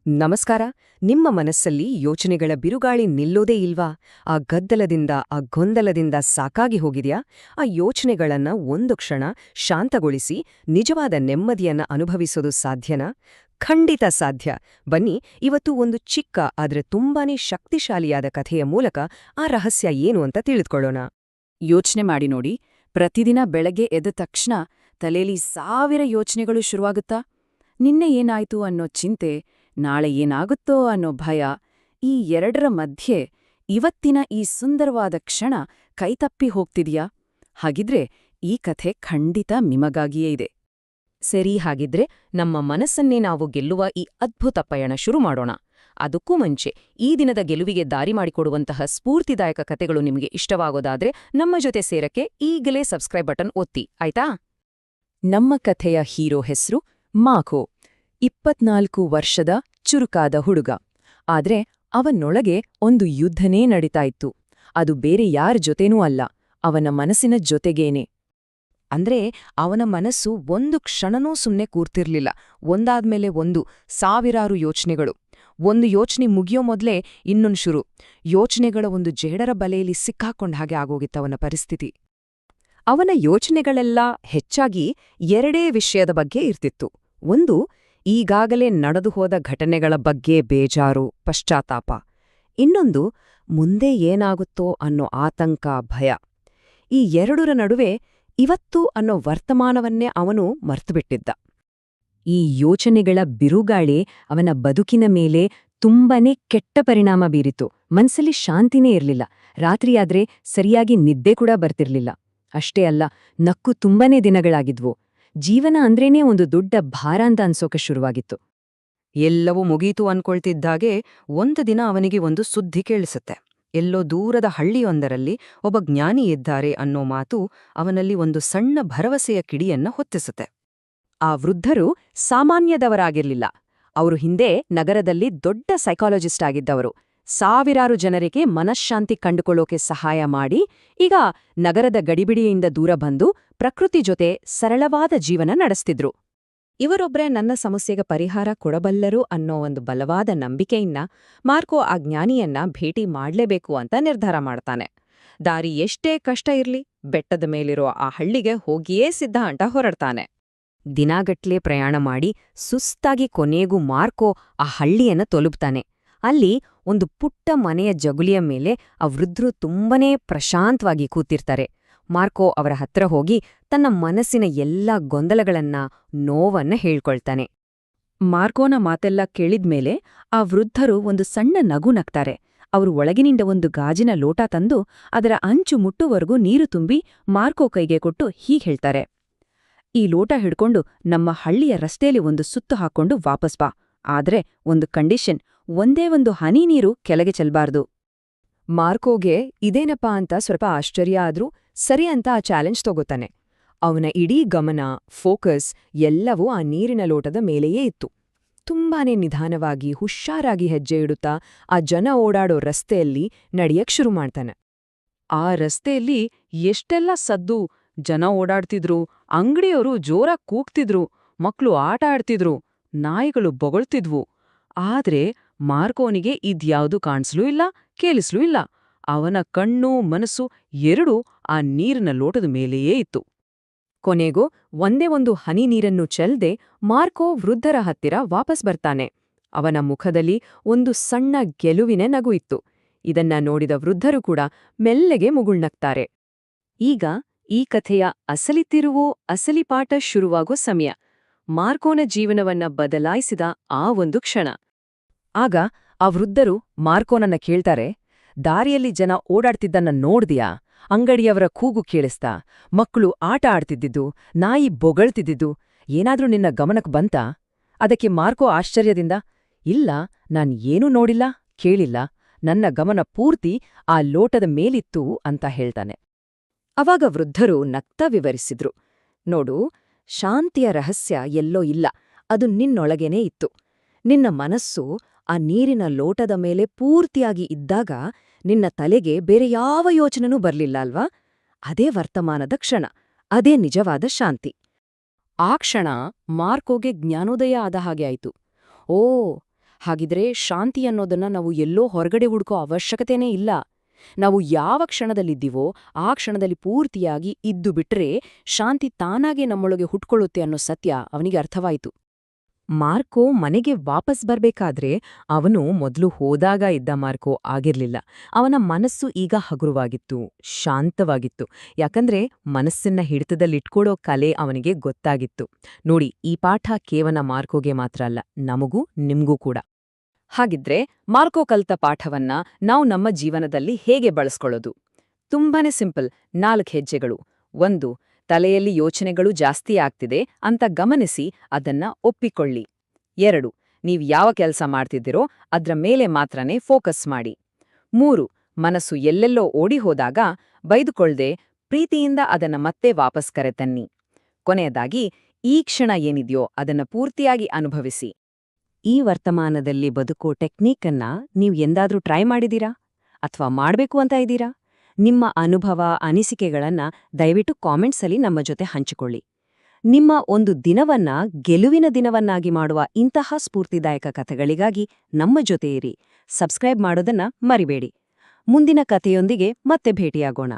ನಮಸ್ಕಾರ. ನಿಮ್ಮ ಮನಸ್ಸಲ್ಲಿ ಯೋಚನೆಗಳ ಬಿರುಗಾಳಿ ನಿಲ್ಲೋದೇ ಇಲ್ವಾ? ಆ ಗದ್ದಲದಿಂದ, ಆ ಗೊಂದಲದಿಂದ ಸಾಕಾಗಿ ಹೋಗಿದ್ಯಾ? ಆ ಯೋಚನೆಗಳನ್ನ ಒಂದು ಕ್ಷಣ ಶಾಂತಗೊಳಿಸಿ ನಿಜವಾದ ನೆಮ್ಮದಿಯನ್ನ ಅನುಭವಿಸೋದು ಸಾಧ್ಯನಾ? ಖಂಡಿತ ಸಾಧ್ಯ. ಬನ್ನಿ, ಇವತ್ತು ಒಂದು ಚಿಕ್ಕ ಆದ್ರೆ ತುಂಬಾನೇ ಶಕ್ತಿಶಾಲಿಯಾದ ಕಥೆಯ ಮೂಲಕ ಆ ರಹಸ್ಯ ಏನು ಅಂತ ತಿಳಿದುಕೊಳ್ಳೋಣ. ಯೋಚ್ನೆ ಮಾಡಿ ನೋಡಿ, ಪ್ರತಿದಿನ ಬೆಳಗ್ಗೆ ಎದ್ದ ತಕ್ಷಣ ತಲೆಯಲ್ಲಿ 1000 ಯೋಚನೆಗಳು ಶುರುವಾಗುತ್ತಾ? ನಿನ್ನೆ ಏನಾಯ್ತು ಅನ್ನೋ ಚಿಂತೆ, ನಾಳೆ ಏನಾಗುತ್ತೋ ಅನ್ನೋ ಭಯ. ಈ ಎರಡರ ಮಧ್ಯೆ ಇವತ್ತಿನ ಈ ಸುಂದರವಾದ ಕ್ಷಣ ಕೈತಪ್ಪಿ ಹೋಗ್ತಿದ್ಯಾ? ಹಾಗಿದ್ರೆ ಈ ಕಥೆ ಖಂಡಿತ ನಿಮಗಾಗಿಯೇ ಇದೆ. ಸರಿ, ಹಾಗಿದ್ರೆ ನಮ್ಮ ಮನಸ್ಸನ್ನೇ ನಾವು ಗೆಲ್ಲುವ ಈ ಅದ್ಭುತ ಪಯಣ ಶುರು ಮಾಡೋಣ. ಅದಕ್ಕೂ ಮುಂಚೆ ಈ ದಿನದ ಗೆಲುವಿಗೆ ದಾರಿ ಮಾಡಿಕೊಡುವಂತಹ ಸ್ಫೂರ್ತಿದಾಯಕ ಕಥೆಗಳು ನಿಮಗೆ ಇಷ್ಟವಾಗೋದಾದ್ರೆ ನಮ್ಮ ಜೊತೆ ಸೇರಕ್ಕೆ ಈಗಲೇ ಸಬ್ಸ್ಕ್ರೈಬ್ ಬಟನ್ ಒತ್ತಿ, ಆಯ್ತಾ? ನಮ್ಮ ಕಥೆಯ ಹೀರೋ ಹೆಸರು ಮಾರ್ಕೋ. 24 ವರ್ಷದ ಚುರುಕಾದ ಹುಡುಗ. ಆದ್ರೆ ಅವನೊಳಗೆ ಒಂದು ಯುದ್ಧನೇ ನಡೀತಾ ಇತ್ತು. ಅದು ಬೇರೆ ಯಾರ ಜೊತೆನೂ ಅಲ್ಲ, ಅವನ ಮನಸ್ಸಿನ ಜೊತೆಗೇನೆ. ಅಂದ್ರೆ ಅವನ ಮನಸ್ಸು ಒಂದು ಕ್ಷಣನೂ ಸುಮ್ನೆ ಕೂರ್ತಿರ್ಲಿಲ್ಲ. ಒಂದಾದ್ಮೇಲೆ ಒಂದು, ಸಾವಿರಾರು ಯೋಚನೆಗಳು. ಒಂದು ಯೋಚನೆ ಮುಗಿಯೋ ಮೊದ್ಲೇ ಇನ್ನೊಂದು ಶುರು. ಯೋಚನೆಗಳ ಒಂದು ಜೇಡರ ಬಲೆಯಲ್ಲಿ ಸಿಕ್ಕಾಕೊಂಡ ಹಾಗೆ ಆಗೋಗಿತ್ತವನ ಪರಿಸ್ಥಿತಿ. ಅವನ ಯೋಚನೆಗಳೆಲ್ಲ ಹೆಚ್ಚಾಗಿ ಎರಡೇ ವಿಷಯದ ಬಗ್ಗೆ ಇರ್ತಿತ್ತು. ಒಂದು, ಈಗಾಗಲೇ ನಡೆದು ಹೋದ ಘಟನೆಗಳ ಬಗ್ಗೆ ಬೇಜಾರು, ಪಶ್ಚಾತ್ತಾಪ. ಇನ್ನೊಂದು, ಮುಂದೆ ಏನಾಗುತ್ತೋ ಅನ್ನೋ ಆತಂಕ, ಭಯ. ಈ ಎರಡರ ನಡುವೆ ಇವತ್ತು ಅನ್ನೋ ವರ್ತಮಾನವನ್ನೇ ಅವನು ಮರ್ತುಬಿಟ್ಟಿದ್ದ. ಈ ಯೋಚನೆಗಳ ಬಿರುಗಾಳಿ ಅವನ ಬದುಕಿನ ಮೇಲೆ ತುಂಬನೇ ಕೆಟ್ಟ ಪರಿಣಾಮ ಬೀರಿತು. ಮನ್ಸಲ್ಲಿ ಶಾಂತಿನೇ ಇರ್ಲಿಲ್ಲ. ರಾತ್ರಿಯಾದ್ರೆ ಸರಿಯಾಗಿ ನಿದ್ದೆ ಕೂಡ ಬರ್ತಿರ್ಲಿಲ್ಲ. ಅಷ್ಟೇ ಅಲ್ಲ, ನಕ್ಕು ತುಂಬನೇ ದಿನಗಳಾಗಿದ್ವು. ಜೀವನ ಅಂದ್ರೇನೇ ಒಂದು ದೊಡ್ಡ ಭಾರ ಅಂತ ಅನ್ಸೋಕೆ ಶುರುವಾಗಿತ್ತು. ಎಲ್ಲವೂ ಮುಗೀತು ಅನ್ಕೊಳ್ತಿದ್ದಾಗೆ ಒಂದು ದಿನ ಅವನಿಗೆ ಒಂದು ಸುದ್ದಿ ಕೇಳಿಸುತ್ತೆ. ಎಲ್ಲೋ ದೂರದ ಹಳ್ಳಿಯೊಂದರಲ್ಲಿ ಒಬ್ಬ ಜ್ಞಾನಿ ಇದ್ದಾರೆ ಅನ್ನೋ ಮಾತು ಅವನಲ್ಲಿ ಒಂದು ಸಣ್ಣ ಭರವಸೆಯ ಕಿಡಿಯನ್ನ ಹೊತ್ತಿಸುತ್ತೆ. ಆ ವೃದ್ಧರು ಸಾಮಾನ್ಯದವರಾಗಿರ್ಲಿಲ್ಲ. ಅವರು ಹಿಂದೆ ನಗರದಲ್ಲಿ ದೊಡ್ಡ ಸೈಕಾಲಜಿಸ್ಟ್ ಆಗಿದ್ದವರು. ಸಾವಿರಾರು ಜನರಿಗೆ ಮನಃಶಾಂತಿ ಕಂಡುಕೊಳ್ಳೋಕೆ ಸಹಾಯ ಮಾಡಿ ಈಗ ನಗರದ ಗಡಿಬಿಡಿಯಿಂದ ದೂರ ಬಂದು ಪ್ರಕೃತಿ ಜೊತೆ ಸರಳವಾದ ಜೀವನ ನಡೆಸ್ತಿದ್ರು. ಇವರೊಬ್ರೇ ನನ್ನ ಸಮಸ್ಯೆಗೆ ಪರಿಹಾರ ಕೊಡಬಲ್ಲರು ಅನ್ನೋ ಒಂದು ಬಲವಾದ ನಂಬಿಕೆಯಿಂದ ಮಾರ್ಕೋ ಆ ಜ್ಞಾನಿಯನ್ನ ಭೇಟಿ ಮಾಡ್ಲೇಬೇಕು ಅಂತ ನಿರ್ಧಾರ ಮಾಡ್ತಾನೆ. ದಾರಿ ಎಷ್ಟೇ ಕಷ್ಟ ಇರ್ಲಿ, ಬೆಟ್ಟದ ಮೇಲಿರೋ ಆ ಹಳ್ಳಿಗೆ ಹೋಗಿಯೇ ಸಿದ್ಧ ಅಂತ ಹೊರಡ್ತಾನೆ. ದಿನಾಗಟ್ಲೆ ಪ್ರಯಾಣ ಮಾಡಿ ಸುಸ್ತಾಗಿ ಕೊನೆಗೂ ಮಾರ್ಕೋ ಆ ಹಳ್ಳಿಯನ್ನ ತಲುಪ್ತಾನೆ. ಅಲ್ಲಿ ಒಂದು ಪುಟ್ಟ ಮನೆಯ ಜಗುಲಿಯ ಮೇಲೆ ಆ ವೃದ್ಧರು ತುಂಬನೇ ಪ್ರಶಾಂತವಾಗಿ ಕೂತಿರ್ತಾರೆ. ಮಾರ್ಕೋ ಅವರ ಹತ್ರ ಹೋಗಿ ತನ್ನ ಮನಸ್ಸಿನ ಎಲ್ಲಾ ಗೊಂದಲಗಳನ್ನ, ನೋವನ್ನ ಹೇಳ್ಕೊಳ್ತಾನೆ. ಮಾರ್ಕೋನ ಮಾತೆಲ್ಲ ಕೇಳಿದ್ಮೇಲೆ ಆ ವೃದ್ಧರು ಒಂದು ಸಣ್ಣ ನಗು ನಗ್ತಾರೆ. ಅವರು ಒಳಗಿನಿಂದ ಒಂದು ಗಾಜಿನ ಲೋಟ ತಂದು ಅದರ ಅಂಚು ಮುಟ್ಟುವರೆಗೂ ನೀರು ತುಂಬಿ ಮಾರ್ಕೋ ಕೈಗೆ ಕೊಟ್ಟು ಹೀಗೆ ಹೇಳ್ತಾರೆ: ಈ ಲೋಟ ಹಿಡ್ಕೊಂಡು ನಮ್ಮ ಹಳ್ಳಿಯ ರಸ್ತೆಯಲ್ಲಿ ಒಂದು ಸುತ್ತು ಹಾಕ್ಕೊಂಡು ವಾಪಸ್ ಬಾ. ಆದ್ರೆ ಒಂದು ಕಂಡೀಷನ್, ಒಂದೇ ಒಂದು ಹನಿ ನೀರು ಕೆಳಗೆ ಚೆಲ್ಬಾರ್ದು. ಮಾರ್ಕೋಗೆ ಇದೇನಪ್ಪಾ ಅಂತ ಸ್ವಲ್ಪ ಆಶ್ಚರ್ಯ ಆದ್ರೂ ಸರಿ ಅಂತ ಆ ಚಾಲೆಂಜ್ ತಗೋತಾನೆ. ಅವನ ಇಡೀ ಗಮನ, ಫೋಕಸ್ ಎಲ್ಲವೂ ಆ ನೀರಿನ ಲೋಟದ ಮೇಲೆಯೇ ಇತ್ತು. ತುಂಬಾನೇ ನಿಧಾನವಾಗಿ, ಹುಷಾರಾಗಿ ಹೆಜ್ಜೆ ಇಡುತ್ತಾ ಆ ಜನ ಓಡಾಡೋ ರಸ್ತೆಯಲ್ಲಿ ನಡೆಯಕ್ ಶುರು ಮಾಡ್ತಾನೆ. ಆ ರಸ್ತೆಯಲ್ಲಿ ಎಷ್ಟೆಲ್ಲ ಸದ್ದು, ಜನ ಓಡಾಡ್ತಿದ್ರು, ಅಂಗಡಿಯವರು ಜೋರಾಗ್ ಕೂಗ್ತಿದ್ರು, ಮಕ್ಳು ಆಟ ಆಡ್ತಿದ್ರು, ನಾಯಿಗಳು ಬೊಗಳ್ತಿದ್ವು. ಆದ್ರೆ ಮಾರ್ಕೋನಿಗೆ ಇದ್ಯಾವುದೂ ಕಾಣಿಸ್ಲೂ ಇಲ್ಲ, ಕೇಳಿಸ್ಲೂ ಇಲ್ಲ. ಅವನ ಕಣ್ಣು, ಮನಸ್ಸು ಎರಡೂ ಆ ನೀರಿನ ಲೋಟದ ಮೇಲೆಯೇ ಇತ್ತು. ಕೊನೆಗೂ ಒಂದೇ ಒಂದು ಹನಿ ನೀರನ್ನು ಚೆಲ್ದೆ ಮಾರ್ಕೋ ವೃದ್ಧರ ಹತ್ತಿರ ವಾಪಸ್ ಬರ್ತಾನೆ. ಅವನ ಮುಖದಲ್ಲಿ ಒಂದು ಸಣ್ಣ ಗೆಲುವಿನ ನಗು ಇತ್ತು. ಇದನ್ನ ನೋಡಿದ ವೃದ್ಧರು ಕೂಡ ಮೆಲ್ಲಗೆ ಮುಗುಳ್ನಗ್ತಾರೆ. ಈಗ ಈ ಕಥೆಯ ಅಸಲಿ ತಿರುವು, ಅಸಲಿ ಪಾಠ ಶುರುವಾಗೋ ಸಮಯ. ಮಾರ್ಕೋನ ಜೀವನವನ್ನ ಬದಲಾಯಿಸಿದ ಆ ಒಂದು ಕ್ಷಣ. ಆಗ ಆ ವೃದ್ಧರು ಮಾರ್ಕೋನನ್ನ ಕೇಳ್ತಾರೆ: ದಾರಿಯಲ್ಲಿ ಜನ ಓಡಾಡ್ತಿದ್ದನ್ನ ನೋಡ್ದಿಯಾ? ಅಂಗಡಿಯವರ ಕೂಗು ಕೇಳಿಸ್ತಾ? ಮಕ್ಕಳು ಆಟ ಆಡ್ತಿದ್ದಿದ್ದು, ನಾಯಿ ಬೊಗಳ್ತಿದ್ದಿದ್ದು ಏನಾದ್ರೂ ನಿನ್ನ ಗಮನಕ್ಕೆ ಬಂತಾ? ಅದಕ್ಕೆ ಮಾರ್ಕೋ ಆಶ್ಚರ್ಯದಿಂದ: ಇಲ್ಲ, ನಾನ್ ಏನೂ ನೋಡಿಲ್ಲ, ಕೇಳಿಲ್ಲ. ನನ್ನ ಗಮನ ಪೂರ್ತಿ ಆ ಲೋಟದ ಮೇಲಿತ್ತು ಅಂತ ಹೇಳ್ತಾನೆ. ಅವಾಗ ವೃದ್ಧರು ನಗ್ತಾ ವಿವರಿಸಿದ್ರು: ನೋಡು, ಶಾಂತಿಯ ರಹಸ್ಯ ಎಲ್ಲೋ ಇಲ್ಲ, ಅದು ನಿನ್ನೊಳಗೇನೇ ಇತ್ತು. ನಿನ್ನ ಮನಸ್ಸು ಆ ನೀರಿನ ಲೋಟದ ಮೇಲೆ ಪೂರ್ತಿಯಾಗಿ ಇದ್ದಾಗ ನಿನ್ನ ತಲೆಗೆ ಬೇರೆ ಯಾವ ಯೋಚನೆನೂ ಬರ್ಲಿಲ್ಲ ಅಲ್ವಾ? ಅದೇ ವರ್ತಮಾನದ ಕ್ಷಣ, ಅದೇ ನಿಜವಾದ ಶಾಂತಿ. ಆ ಕ್ಷಣ ಮಾರ್ಕೋಗೆ ಜ್ಞಾನೋದಯ ಆದ ಹಾಗೆ ಆಯ್ತು. ಓ, ಹಾಗಿದ್ರೆ ಶಾಂತಿ ಅನ್ನೋದನ್ನ ನಾವು ಎಲ್ಲೋ ಹೊರಗಡೆ ಹುಡುಕೋ ಅವಶ್ಯಕತೆನೇ ಇಲ್ಲ. ನಾವು ಯಾವ ಕ್ಷಣದಲ್ಲಿದ್ದೀವೋ ಆ ಕ್ಷಣದಲ್ಲಿ ಪೂರ್ತಿಯಾಗಿ ಇದ್ದು ಬಿಟ್ರೆ ಶಾಂತಿ ತಾನಾಗೆ ನಮ್ಮೊಳಗೆ ಹುಟ್ಕೊಳ್ಳುತ್ತೆ ಅನ್ನೋ ಸತ್ಯ ಅವನಿಗೆ ಅರ್ಥವಾಯಿತು. ಮಾರ್ಕೋ ಮನೆಗೆ ವಾಪಸ್ ಬರ್ಬೇಕಾದ್ರೆ ಅವನು ಮೊದಲು ಹೋದಾಗ ಇದ್ದ ಮಾರ್ಕೋ ಆಗಿರ್ಲಿಲ್ಲ. ಅವನ ಮನಸ್ಸು ಈಗ ಹಗುರವಾಗಿತ್ತು, ಶಾಂತವಾಗಿತ್ತು. ಯಾಕಂದ್ರೆ ಮನಸ್ಸನ್ನ ಹಿಡಿತದಲ್ಲಿಟ್ಕೊಡೋ ಕಲೆ ಅವನಿಗೆ ಗೊತ್ತಾಗಿತ್ತು. ನೋಡಿ, ಈ ಪಾಠ ಕೇವಲ ಮಾರ್ಕೋಗೆ ಮಾತ್ರ ಅಲ್ಲ, ನಮಗೂ ನಿಮ್ಗೂ ಕೂಡ. ಹಾಗಿದ್ರೆ ಮಾರ್ಕೋ ಕಲ್ತ ಪಾಠವನ್ನ ನಾವು ನಮ್ಮ ಜೀವನದಲ್ಲಿ ಹೇಗೆ ಬಳಸ್ಕೊಳ್ಳೋದು? ತುಂಬಾನೇ ಸಿಂಪಲ್, 4 ಹೆಜ್ಜೆಗಳು. 1. ತಲೆಯಲ್ಲಿ ಯೋಚನೆಗಳು ಜಾಸ್ತಿ ಆಗ್ತಿದೆ ಅಂತ ಗಮನಿಸಿ ಅದನ್ನ ಒಪ್ಪಿಕೊಳ್ಳಿ. 2. ನೀವ್ ಯಾವ ಕೆಲಸ ಮಾಡ್ತಿದ್ದೀರೋ ಅದ್ರ ಮೇಲೆ ಮಾತ್ರನೇ ಫೋಕಸ್ ಮಾಡಿ. 3. ಮನಸ್ಸು ಎಲ್ಲೆಲ್ಲೋ ಓಡಿ ಹೋದಾಗ ಬೈದುಕೊಳ್ದೆ ಪ್ರೀತಿಯಿಂದ ಅದನ್ನ ಮತ್ತೆ ವಾಪಸ್ ಕರೆತನ್ನಿ. ಕೊನೆಯದಾಗಿ, ಈ ಕ್ಷಣ ಏನಿದೆಯೋ ಅದನ್ನ ಪೂರ್ತಿಯಾಗಿ ಅನುಭವಿಸಿ. ಈ ವರ್ತಮಾನದಲ್ಲಿ ಬದುಕೋ ಟೆಕ್ನಿಕನ್ನ ನೀವು ಎಂದಾದ್ರೂ ಟ್ರೈ ಮಾಡಿದೀರಾ? ಅಥವಾ ಮಾಡ್ಬೇಕು ಅಂತ ಇದ್ದೀರಾ? ನಿಮ್ಮ ಅನುಭವ, ಅನಿಸಿಕೆಗಳನ್ನ ದಯವಿಟ್ಟು ಕಾಮೆಂಟ್ಸಲ್ಲಿ ನಮ್ಮ ಜೊತೆ ಹಂಚಿಕೊಳ್ಳಿ. ನಿಮ್ಮ ಒಂದು ದಿನವನ್ನ ಗೆಲುವಿನ ದಿನವನ್ನಾಗಿ ಮಾಡುವ ಇಂತಹ ಸ್ಫೂರ್ತಿದಾಯಕ ಕಥೆಗಳಿಗಾಗಿ ನಮ್ಮ ಜೊತೆ ಇರಿ. ಸಬ್ಸ್ಕ್ರೈಬ್ ಮಾಡೋದನ್ನ ಮರಿಬೇಡಿ. ಮುಂದಿನ ಕಥೆಯೊಂದಿಗೆ ಮತ್ತೆ ಭೇಟಿಯಾಗೋಣ.